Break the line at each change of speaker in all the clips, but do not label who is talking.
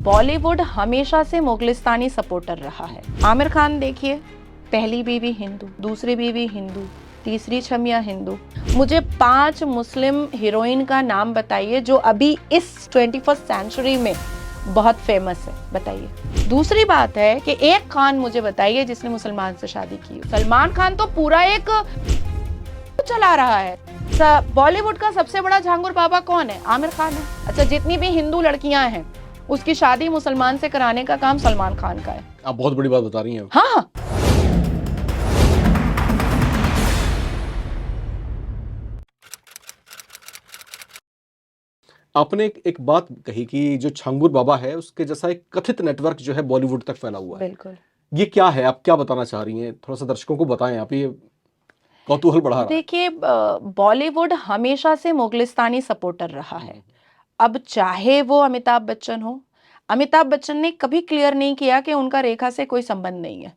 बॉलीवुड हमेशा से मुगलिस्तानी सपोर्टर रहा है। आमिर खान देखिए, पहली बीवी हिंदू, दूसरी बीवी हिंदू, तीसरी छमिया हिंदू। मुझे 5 मुस्लिम हीरोइन का नाम बताइए जो अभी इस 21st सेंचुरी में बहुत फेमस है, बताइए। दूसरी बात है कि एक खान मुझे बताइए जिसने मुसलमान से शादी की हो। सलमान खान तो पूरा एक चला रहा है। बॉलीवुड का सबसे बड़ा झांगुर बाबा कौन है? आमिर खान है। अच्छा, जितनी भी हिंदू लड़कियां हैं उसकी शादी मुसलमान से कराने का काम सलमान खान का है।
आप बहुत बड़ी बात बता रही हैं।
हाँ,
आपने एक बात कही कि जो छांगुर बाबा है उसके जैसा एक कथित नेटवर्क जो है बॉलीवुड तक फैला हुआ है।
बिल्कुल।
ये क्या है, आप क्या बताना चाह रही हैं? थोड़ा सा दर्शकों को बताएं, आप ये कौतूहल बढ़ा रहा है।
देखिए, बॉलीवुड हमेशा से मुगलिस्तानी सपोर्टर रहा है। अब चाहे वो अमिताभ बच्चन हो, अमिताभ बच्चन ने कभी क्लियर नहीं किया कि उनका रेखा से कोई संबंध नहीं है।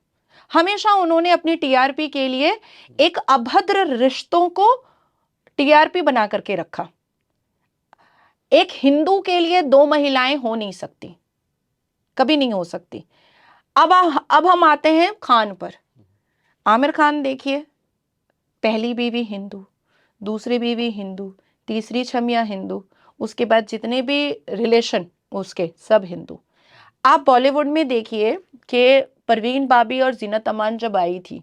हमेशा उन्होंने अपनी टीआरपी के लिए एक अभद्र रिश्तों को टीआरपी बना करके रखा। एक हिंदू के लिए 2 महिलाएं हो नहीं सकती, कभी नहीं हो सकती। अब हम आते हैं खान पर। आमिर खान देखिए, पहली बीवी हिंदू, दूसरी बीवी हिंदू, तीसरी छमिया हिंदू, उसके बाद जितने भी रिलेशन उसके सब हिंदू। आप बॉलीवुड में देखिए कि परवीन बाबी और जीनत अमान जब आई थी,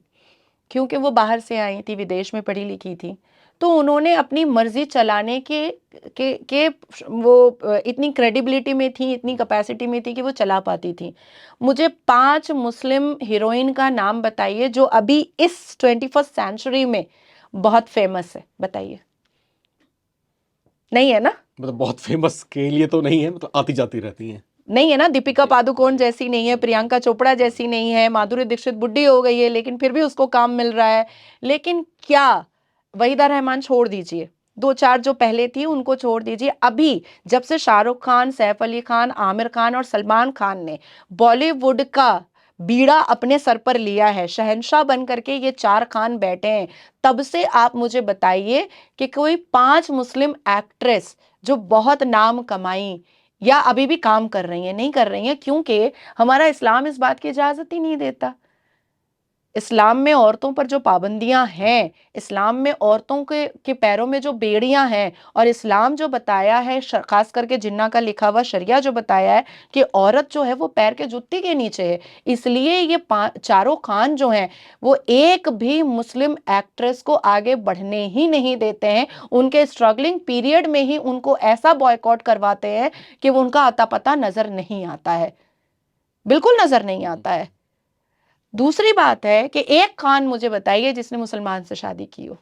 क्योंकि वो बाहर से आई थी, विदेश में पढ़ी लिखी थी, तो उन्होंने अपनी मर्जी चलाने के वो इतनी क्रेडिबिलिटी में थी, इतनी कैपेसिटी में थी कि वो चला पाती थी। मुझे 5 मुस्लिम हीरोइन का नाम बताइए जो अभी इस 21st सेंचुरी में बहुत फेमस है, बताइए। नहीं है ना?
मतलब बहुत फेमस के लिए तो नहीं है, मतलब आती जाती रहती हैं।
नहीं है ना? दीपिका पादुकोण जैसी नहीं है, प्रियंका चोपड़ा जैसी नहीं है, माधुरी दीक्षित बुढ़ी हो गई है लेकिन फिर भी उसको काम मिल रहा है। लेकिन क्या, वहीदा रहमान छोड़ दीजिए, 2-4 जो पहले थी उनको छोड़ दीजिए। अभी जब से शाहरुख खान, सैफ अली खान, आमिर खान और सलमान खान ने बॉलीवुड का बीड़ा अपने सर पर लिया है, शहंशाह बन करके ये 4 खान बैठे हैं, तब से आप मुझे बताइए कि कोई 5 मुस्लिम एक्ट्रेस जो बहुत नाम कमाई या अभी भी काम कर रही हैं, नहीं कर रही हैं, क्योंकि हमारा इस्लाम इस बात की इजाजत ही नहीं देता। इस्लाम में औरतों पर जो पाबंदियां हैं, इस्लाम में औरतों के पैरों में जो बेड़ियां हैं, और इस्लाम जो बताया है, खास करके जिन्ना का लिखा हुआ शरिया जो बताया है कि औरत जो है वो पैर के जुत्ती के नीचे है, इसलिए ये चारों खान जो हैं वो एक भी मुस्लिम एक्ट्रेस को आगे बढ़ने ही नहीं देते हैं। उनके स्ट्रगलिंग पीरियड में ही उनको ऐसा बॉयकॉट करवाते हैं कि उनका अता पता नजर नहीं आता है, बिल्कुल नजर नहीं आता है। दूसरी बात है कि एक खान मुझे बताइए जिसने मुसलमान से शादी की हो।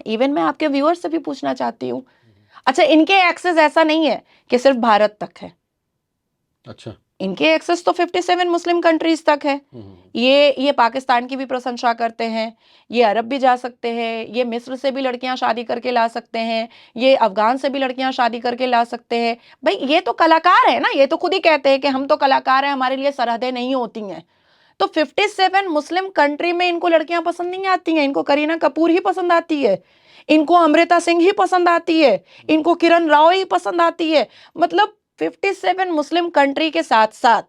इवन मैं आपके व्यूअर्स से भी पूछना चाहती हूँ। अच्छा, इनके एक्सेस ऐसा नहीं है कि सिर्फ भारत तक है।
अच्छा,
इनके एक्सेस तो 57 मुस्लिम कंट्रीज तक है। ये पाकिस्तान की भी प्रशंसा करते हैं, ये अरब भी जा सकते हैं, ये मिस्र से भी लड़कियां शादी करके ला सकते हैं, ये अफगान से भी लड़कियां शादी करके ला सकते हैं। भाई ये तो कलाकार है ना, ये तो खुद ही कहते हैं कि हम तो कलाकार हैं, हमारे लिए सरहदें नहीं होती हैं। तो 57 मुस्लिम कंट्री में इनको लड़कियां पसंद नहीं आती हैं। इनको करीना कपूर ही पसंद आती है, इनको अमृता सिंह ही पसंद आती है, इनको किरण राव ही पसंद आती है। मतलब 57 मुस्लिम कंट्री के साथ साथ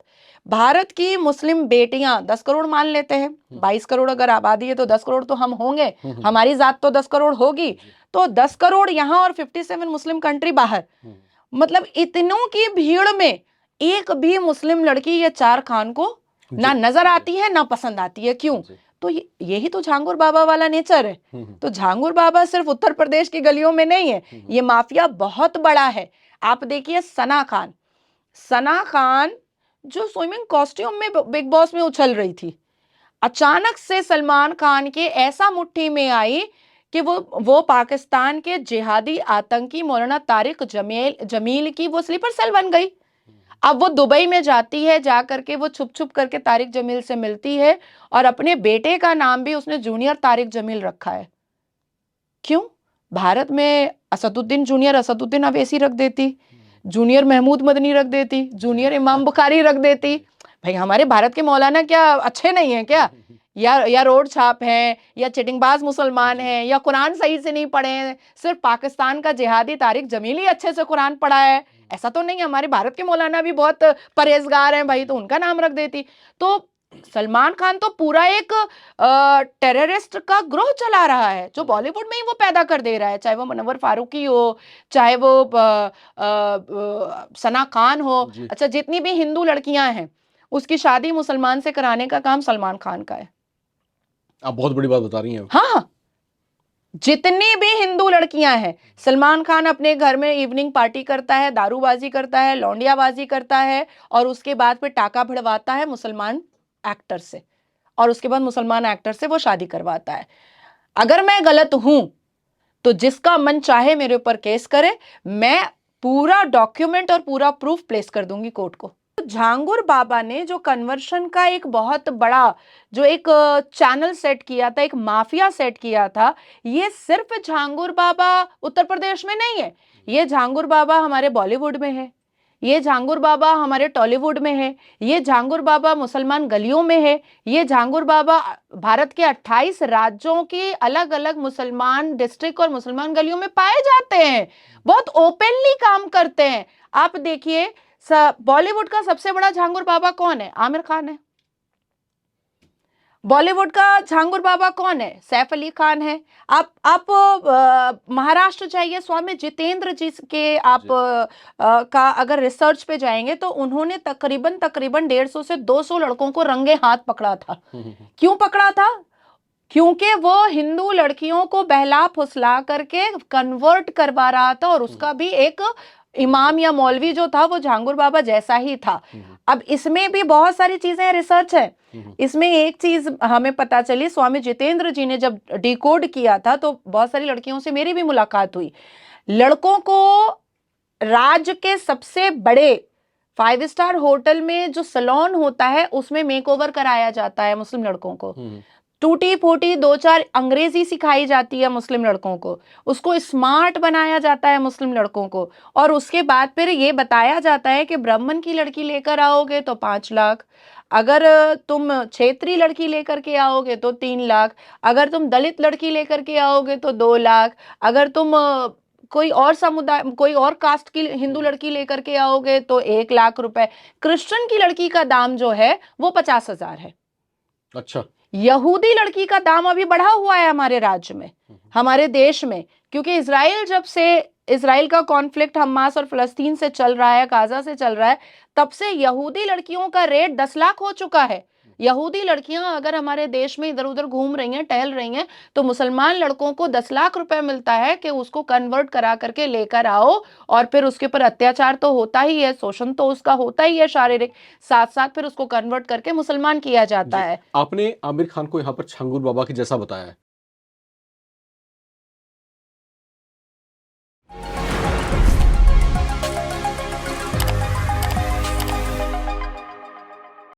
भारत की मुस्लिम बेटियां 10 करोड़ मान लेते हैं, 22 करोड़ अगर आबादी है तो 10 करोड़ तो हम होंगे, हमारी जात तो 10 करोड़ होगी, तो 10 करोड़ यहां और 57 मुस्लिम कंट्री बाहर। मतलब इतनों की भीड़ में एक भी मुस्लिम लड़की ये 4 खान को ना नजर आती है ना पसंद आती है। क्यों? तो यही तो झांगुर बाबा वाला नेचर है। तो झांगुर बाबा सिर्फ उत्तर प्रदेश की गलियों में नहीं है, ये माफिया बहुत बड़ा है। आप देखिए सना खान, सना खान जो स्विमिंग कॉस्ट्यूम में बिग बॉस में उछल रही थी, अचानक से सलमान खान के ऐसा मुट्ठी में आई कि वो पाकिस्तान के जिहादी आतंकी मौलाना तारिक जमील की वो स्लीपर सेल बन गई। अब वो दुबई में जाती है, जा करके वो छुप छुप करके तारिक जमील से मिलती है, और अपने बेटे का नाम भी उसने जूनियर तारिक जमील रखा है। क्यों? भारत में असदुद्दीन जूनियर असदुद्दीन अवैसी रख देती, जूनियर महमूद मदनी रख देती, जूनियर इमाम बुखारी रख देती। भाई हमारे भारत के मौलाना क्या अच्छे नहीं है क्या? या रोड छाप हैं, या चिटिंगबाज मुसलमान हैं, या कुरान सही से नहीं पढ़े हैं, सिर्फ पाकिस्तान का जिहादी तारिक जमील ही अच्छे से कुरान पढ़ा है, ऐसा तो नहीं है। हमारे भारत के मौलाना भी बहुत परहेजगार हैं भाई, तो उनका नाम रख देती। तो सलमान खान तो पूरा एक टेररिस्ट का ग्रोह चला रहा है, जो बॉलीवुड में ही वो पैदा कर दे रहा है, चाहे वो मुनव्वर फारूकी हो, चाहे वो सना खान हो।
जी।
अच्छा, जितनी भी हिंदू लड़कियां हैं उसकी शादी मुसलमान से कराने का काम सलमान खान का है।
आप बहुत बड़ी बात बता रही हैं।
हाँ, जितनी भी हिंदू लड़कियां हैं, सलमान खान अपने घर में इवनिंग पार्टी करता है, दारूबाजी करता है, लौंडियाबाजी करता है, और उसके बाद फिर टाका भिड़वाता है मुसलमान एक्टर से, और उसके बाद मुसलमान एक्टर से वो शादी करवाता है। अगर मैं गलत हूं तो जिसका मन चाहे मेरे ऊपर केस करे, मैं पूरा डॉक्यूमेंट और पूरा प्रूफ प्लेस कर दूंगी कोर्ट को। झांगुर बाबा ने जो कन्वर्शन का एक बहुत बड़ा जो एक चैनल सेट किया था, एक माफिया सेट किया था, ये सिर्फ झांगुर बाबा उत्तर प्रदेश में नहीं है, ये झांगुर बाबा हमारे बॉलीवुड में है, ये झांगुर बाबा हमारे टॉलीवुड में है, ये झांगुर बाबा मुसलमान गलियों में है, ये झांगुर बाबा भारत के 28 राज्यों की अलग अलग मुसलमान डिस्ट्रिक्ट और मुसलमान गलियों में पाए जाते हैं, बहुत ओपनली काम करते हैं। आप देखिए, बॉलीवुड का सबसे बड़ा झांगुर बाबा कौन है? आमिर खान है। बॉलीवुड का झांगुर बाबा कौन है? सैफ अली खान है। आप महाराष्ट्र जाइए, स्वामी जितेंद्र जी के आप का अगर रिसर्च पे जाएंगे तो उन्होंने तकरीबन 150 से 200 लड़कों को रंगे हाथ पकड़ा था। क्यों पकड़ा था? क्योंकि वो हिंदू लड़कियों को बहला फुसला करके कन्वर्ट करवा रहा था, और उसका भी एक इमाम या मौलवी जो था वो झांगुर बाबा जैसा ही था। अब इसमें भी बहुत सारी चीजें रिसर्च है। इसमें एक चीज हमें पता चली, स्वामी जितेंद्र जी ने जब डिकोड किया था तो बहुत सारी लड़कियों से मेरी भी मुलाकात हुई। लड़कों को राज्य के सबसे बड़े 5 स्टार होटल में जो सैलून होता है उसमें मेकओवर कराया जाता है मुस्लिम लड़कों को। टूटी फूटी 2-4 अंग्रेजी सिखाई जाती है मुस्लिम लड़कों को, उसको स्मार्ट बनाया जाता है मुस्लिम लड़कों को, और उसके बाद फिर ये बताया जाता है कि ब्राह्मण की लड़की लेकर आओगे तो 5 लाख, अगर तुम क्षेत्रीय लड़की लेकर के आओगे तो 3 लाख, अगर तुम दलित लड़की लेकर के आओगे तो 2 लाख, अगर तुम कोई और समुदाय, कोई और कास्ट की हिंदू लड़की लेकर के आओगे तो 1 लाख रुपए। क्रिश्चियन की लड़की का दाम जो है वो 50,000 है।
अच्छा।
यहूदी लड़की का दाम अभी बढ़ा हुआ है हमारे राज्य में, हमारे देश में, क्योंकि जब से इजराइल का कॉन्फ्लिक्ट हमास और फलस्तीन से चल रहा है, गाजा से चल रहा है, तब से यहूदी लड़कियों का रेट 10 लाख हो चुका है। यहूदी लड़कियां अगर हमारे देश में इधर उधर घूम रही हैं, टहल रही हैं, तो मुसलमान लड़कों को 10 लाख रुपए मिलता है कि उसको कन्वर्ट करा करके लेकर आओ, और फिर उसके ऊपर अत्याचार तो होता ही है, शोषण तो उसका होता ही है शारीरिक, साथ साथ फिर उसको कन्वर्ट करके मुसलमान किया जाता है।
आपने आमिर खान को यहाँ पर झांगुर बाबा की जैसा बताया है,